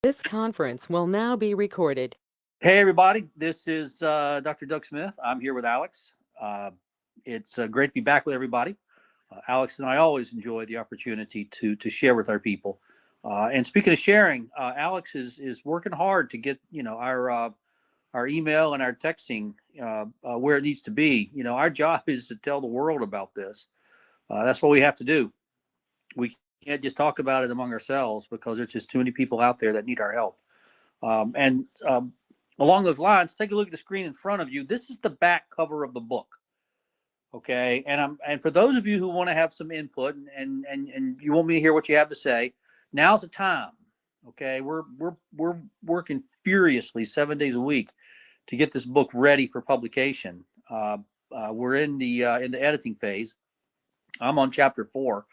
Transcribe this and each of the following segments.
This conference will now be recorded. Hey, everybody. This is Dr. Doug Smith. I'm here with Alex. It's great to be back with everybody. Alex and I always enjoy the opportunity to share with our people. And speaking of sharing, Alex is working hard to get our email and our texting where it needs to be. Our job is to tell the world about this. That's what we have to do. We can't just talk about it among ourselves because there's just too many people out there that need our help. And along those lines, take a look at the screen in front of you. This is the back cover of the book. Okay, and for those of you who want to have some input and you want me to hear what you have to say, now's the time. Okay, we're working furiously 7 days a week to get this book ready for publication. We're in the editing phase. I'm on chapter 4,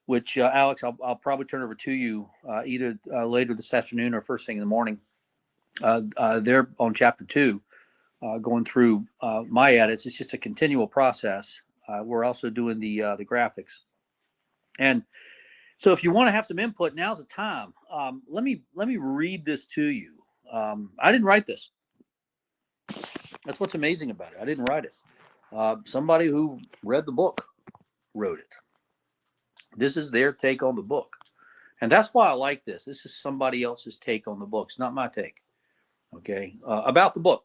which Alex, I'll probably turn over to you either later this afternoon or first thing in the morning. They're on chapter 2. Going through my edits. It's just a continual process. We're also doing the graphics, and so if you want to have some input, now's the time. Let me read this to you. I didn't write this. That's what's amazing about it. I didn't write it. Somebody who read the book wrote it. This is their take on the book, and that's why I like this. This is somebody else's take on the book. It's not my take. Okay, about the book.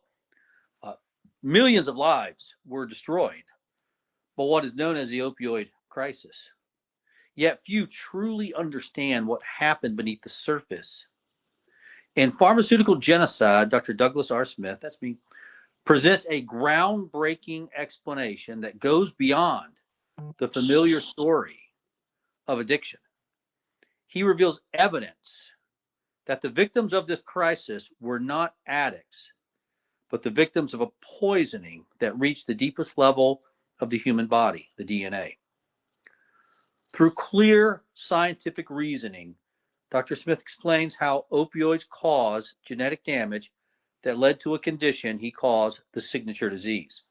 Millions of lives were destroyed by what is known as the opioid crisis. Yet few truly understand what happened beneath the surface. In Pharmaceutical Genocide, Dr. Douglas R. Smith, that's me, presents a groundbreaking explanation that goes beyond the familiar story of addiction. He reveals evidence that the victims of this crisis were not addicts, but the victims of a poisoning that reached the deepest level of the human body, the DNA. Through clear scientific reasoning, Dr. Smith explains how opioids cause genetic damage that led to a condition he calls the signature disease.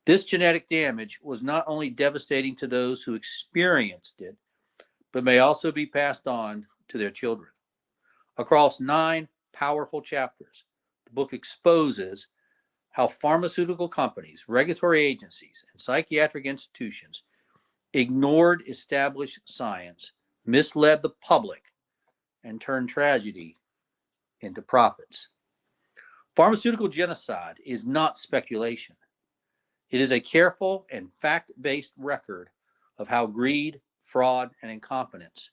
This genetic damage was not only devastating to those who experienced it, but may also be passed on to their children. Across 9 powerful chapters, the book exposes how pharmaceutical companies, regulatory agencies, and psychiatric institutions ignored established science, misled the public, and turned tragedy into profits. Pharmaceutical genocide is not speculation. It is a careful and fact-based record of how greed, fraud, and incompetence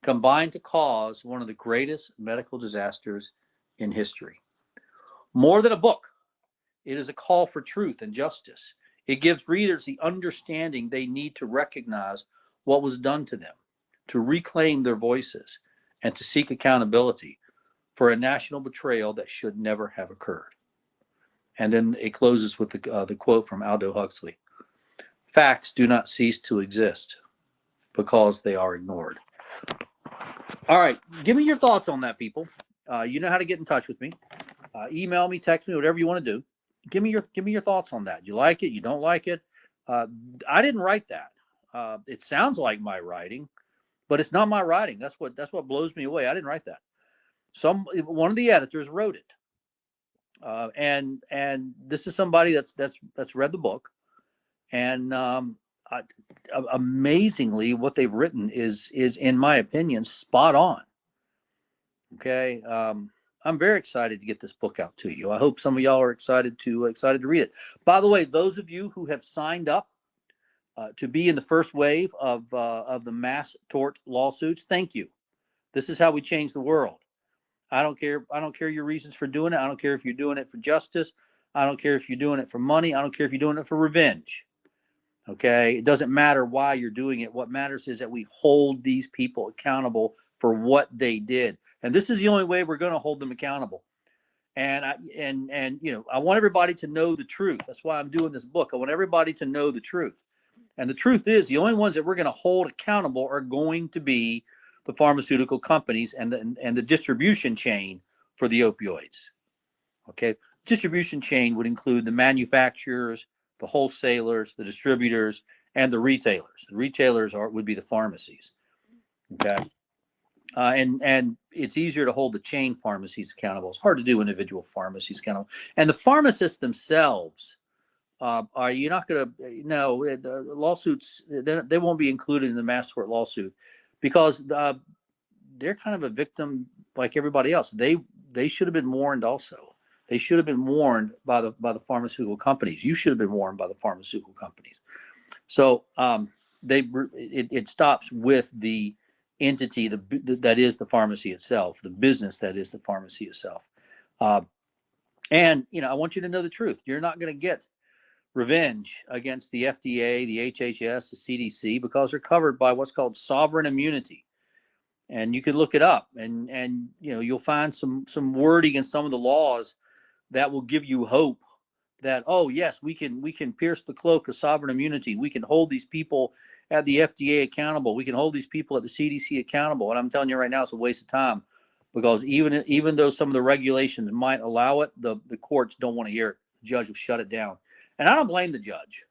combined to cause one of the greatest medical disasters in history. More than a book, it is a call for truth and justice. It gives readers the understanding they need to recognize what was done to them, to reclaim their voices, and to seek accountability for a national betrayal that should never have occurred. And then it closes with the quote from Aldous Huxley. Facts do not cease to exist because they are ignored. All right, give me your thoughts on that, people. You know how to get in touch with me. Email me, text me, whatever you want to do. Give me your thoughts on that. You like it? You don't like it? I didn't write that. It sounds like my writing, but it's not my writing. That's what blows me away. I didn't write that. One of the editors wrote it, and this is somebody that's read the book, and amazingly, what they've written is in my opinion spot on. Okay. I'm very excited to get this book out to you. I hope some of y'all are excited to read it. By the way, those of you who have signed up to be in the first wave of the mass tort lawsuits, thank you. This is how we change the world. I don't care your reasons for doing it. I don't care if you're doing it for justice. I don't care if you're doing it for money. I don't care if you're doing it for revenge. Okay, it doesn't matter why you're doing it. What matters is that we hold these people accountable for what they did. And this is the only way we're going to hold them accountable. And I want everybody to know the truth. That's why I'm doing this book. I want everybody to know the truth. And the truth is, the only ones that we're going to hold accountable are going to be the pharmaceutical companies and the distribution chain for the opioids. Okay, distribution chain would include the manufacturers, the wholesalers, the distributors, and the retailers. The retailers would be the pharmacies. Okay. And it's easier to hold the chain pharmacies accountable. It's hard to do individual pharmacies accountable. And the pharmacists themselves are you're not going to the lawsuits, they won't be included in the mass tort lawsuit because they're kind of a victim like everybody else. They should have been warned also. They should have been warned by the pharmaceutical companies. You should have been warned by the pharmaceutical companies. So it stops with the entity that is the pharmacy itself, the business that is the pharmacy itself. And I want you to know the truth. You're not going to get revenge against the FDA, the HHS, the CDC because they're covered by what's called sovereign immunity. And you can look it up, and you'll find some wording in some of the laws that will give you hope that, oh yes, we can pierce the cloak of sovereign immunity. We can hold these people at the FDA accountable. We can hold these people at the CDC accountable. And I'm telling you right now, it's a waste of time because even though some of the regulations might allow it, the courts don't want to hear it. The judge will shut it down. And I don't blame the judge.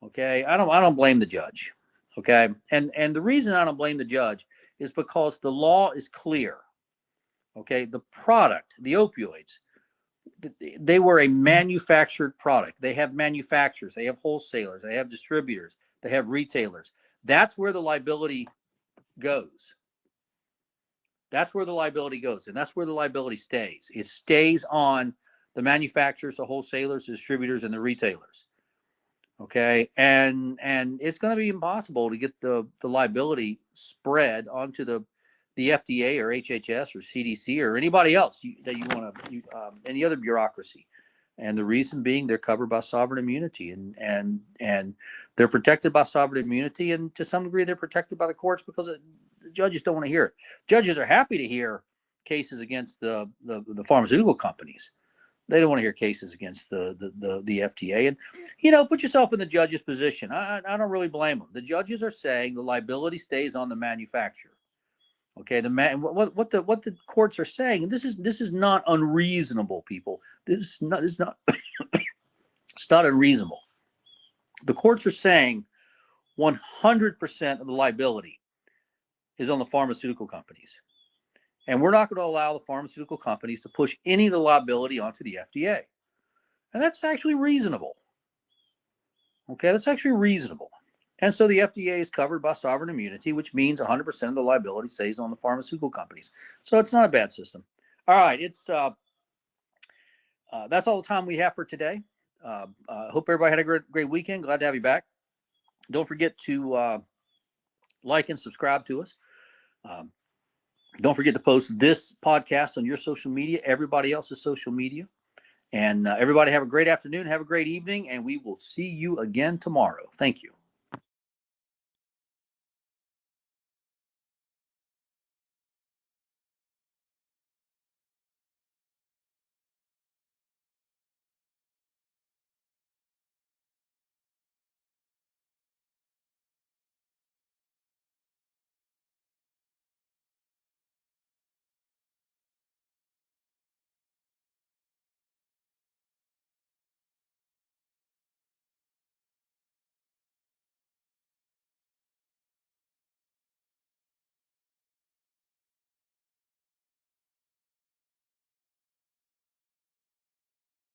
Okay, I don't blame the judge. Okay, and the reason I don't blame the judge is because the law is clear. Okay, the product, the opioids, they were a manufactured product. They have manufacturers, they have wholesalers, they have distributors, they have retailers. That's where the liability goes. That's where the liability goes, and that's where the liability stays. It stays on the manufacturers, the wholesalers, the distributors, and the retailers. Okay, and it's going to be impossible to get the liability spread onto the FDA or HHS or CDC or anybody else that you want to, any other bureaucracy. And the reason being they're covered by sovereign immunity, and they're protected by sovereign immunity, and to some degree they're protected by the courts because the judges don't want to hear it. Judges are happy to hear cases against the pharmaceutical companies. They don't want to hear cases against the FDA. And put yourself in the judge's position. I don't really blame them. The judges are saying the liability stays on the manufacturer. Okay, what the courts are saying, and this is not unreasonable, people. This is not it's not unreasonable. The courts are saying 100% of the liability is on the pharmaceutical companies. And we're not going to allow the pharmaceutical companies to push any of the liability onto the FDA. And that's actually reasonable. Okay, that's actually reasonable. And so the FDA is covered by sovereign immunity, which means 100% of the liability stays on the pharmaceutical companies. So it's not a bad system. All right, that's all the time we have for today. Hope everybody had a great weekend. Glad to have you back. Don't forget to like and subscribe to us. Don't forget to post this podcast on your social media, everybody else's social media. And everybody have a great afternoon, have a great evening, and we will see you again tomorrow. Thank you.